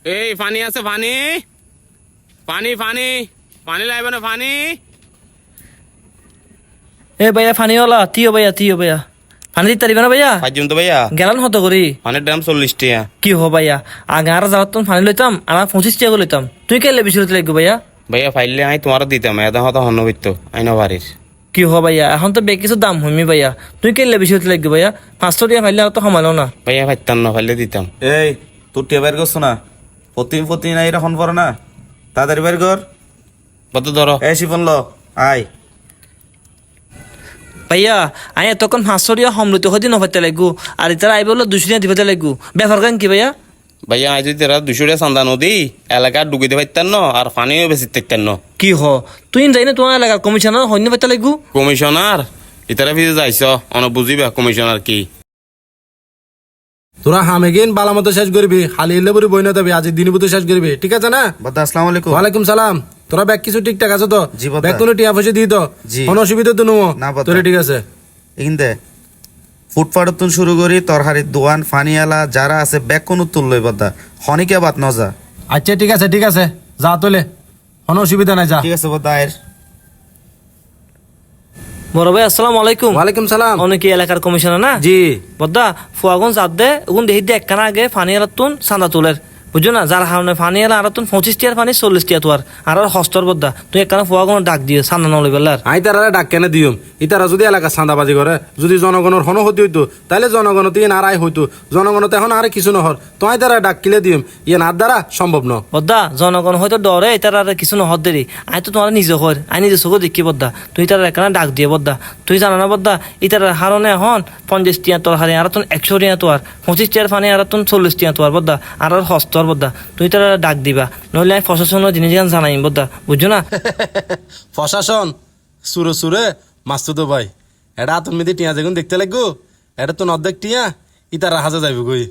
এই পানি আছে, পানি পানি পানি পানি লাগবে না, পানি। এ ভাইয়া পানিওয়ালা তিও ভাইয়া পানি দিতে পারিবে না ভাইয়া? পাঁচজন তো ভাইয়া, গেলান হতো করি পানির দাম 40 টাকা। কি হো ভাইয়া, আগে আর যাওয়ার তখন পানি লইতাম আর 25 টাকা করে লইতাম। তুই কেলে বেশি হতে লাগবে ভাইয়া? ভাইয়া ফাইলে আই তোমার দিতাম, এত হতো হন্য বিত্ত আইন বাড়ির। কি হো ভাইয়া, এখন তো বেগ কিছু দাম হইমি ভাইয়া। তুই কেলে বেশি হতে লাগবে ভাইয়া? 500 টাকা ফাইলে আর তো সমালো না ভাইয়া ফাইতাম না, ফাইলে দিতাম। এই তোর টিয়া বের করছো না? প্রতিদিন নাই এরকম করে না, তাড়াতাড়ি বের কর। কত ধরো? এই শিফন ল আয়। ভাইয়া আই এতক্ষণ 500 টাকা সমৃদ্ধ হতে নফাইতে লাগবো, আর ইতারা আইব হলো 200 টাকা দিতে লাগবো। ব্যাপার কেন কি ভাইয়া? ভাইয়া আজ যদি তারা 200 টাকা চান্দা নদী এলাকা ডুবিতে পারতেন না, আর পানিও বেশি থাকতেন না। কি হ তুই যাই না তোমার এলাকার কমিশনার হইনি পাইতে লাগবো? কমিশনার ইতারা ফিরে যাইছ, অনেক বুঝিবা কমিশনার কি। তোরা হামেগিন বালা মতো শেষ করবি, হালি এলে বই বই না দেবে, আজ দিনই মতো শেষ করবি, ঠিক আছে না? বদ্দা আসসালামু আলাইকুম। ওয়ালাইকুম সালাম। তোরা ব্যাগ কিছু ঠিকঠাক আছে তো? জি বদ্দা। ব্যাগ কোনো টিয়া পয়সা দিয়ে তো? জি। কোনো অসুবিধা তো নেবো না বদ্দা। তোরে, ঠিক আছে? এখান ফুটপাথ তুন শুরু করি তরহারির দোয়ান ফানিয়ালা যারা আছে ব্যাগ কোন তুললই বদ্দা, হনিকে বাত নজা। আচ্ছা ঠিক আছে যা তোলে, কোনো অসুবিধা নাই, যা। ঠিক আছে বদ্দা আয়ের। বড় ভাই আসসালামু আলাইকুম। ওয়ালাইকুম সালাম। অনেকে এলাকার কমিশনার না? জি। বদ্দা ফুয়াগুন চাপ দে ওগুন দেখি দিয়ে একখানা আগে ফানি এলাতুন চান্দা তোলের, বুঝছো না? যার কারণে ফানি এলা আর তুন 25 টিয়ার পানি 40 টিয়া তোয়ার আর হস্তর বদ্দা তুই একখানা ফুয়াগুন ডাক দিয়ে চান্দা নলে বেলার। আই তারা ডাক কেনে দিম, ইতারা যদি এলাকা চাঁদাবাজি করে, যদি জনগণের হন হতে হইতো, তাহলে জনগণ তিন আর আয় হইতো, জনগণ তো এখন আর কিছু নহর, তো আই তারা ডাক কিলে দিম, ইয়ে না দ্বারা সম্ভব ন। বদ্দা জনগণ হয়তো ডরে এটার আর কিছু নহর দেরি, আই তো তোমার নিজে হর আই নিজে চোখ দেখি বদ্দা তুই তার একখানা ডাক দিয়ে বদ্দা। তুই জানা না বদ্দা ইটার হারণে এখন 50 টিয়া তোর হারে আর তুন 100 টিয়া তোয়ার, 25 টিয়ার পানি আর তুন 40 টিয়া তোয়ার বদ্দা আর হস্তর বদ্দা। তুই তার ডাক দিবা, নইলে আমি প্রশাসনের জিনিস জানাই বদ্দা, বুঝছো না? প্রশাসন সুরে সুরে মাস্তু তো ভাই, এটা তুমি দি টিয়া যেগুন দেখতে লাগবো, এটা তো অর্ধেক টিয়া ইতারা হাজা যাইব গই,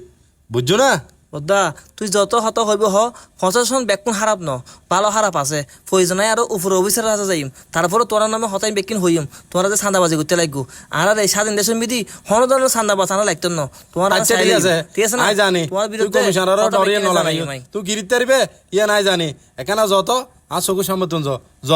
বুঝছো না? বদ্দা তুই যত হত হইব হ, প্রশাসন বেকুন খারাপ ন, ভালো খারাপ আছে। প্রয়োজনে আরো উপরে অফিসার রাজা যাইম, তারপরে তোরা নামে হতাই বেকিন হইম, তোরা যে চাঁদাবাজি করতে লাগবো। আর এই স্বাধীন দেশের মিদি হন ধরনের চাঁদাবাজ আনা লাগতো না তোমার। আচ্ছা ঠিক আছে, ঠিক আছে না? আই জানি তোমার তুই বিরুদ্ধে কমিশনার কথা ডরিয়ে বেকিনে নলাগাই, জানাইম আই। তুই গিরিতে পারবে ইয়া নাই জানি, এখানে যত আর চকু সামতন জ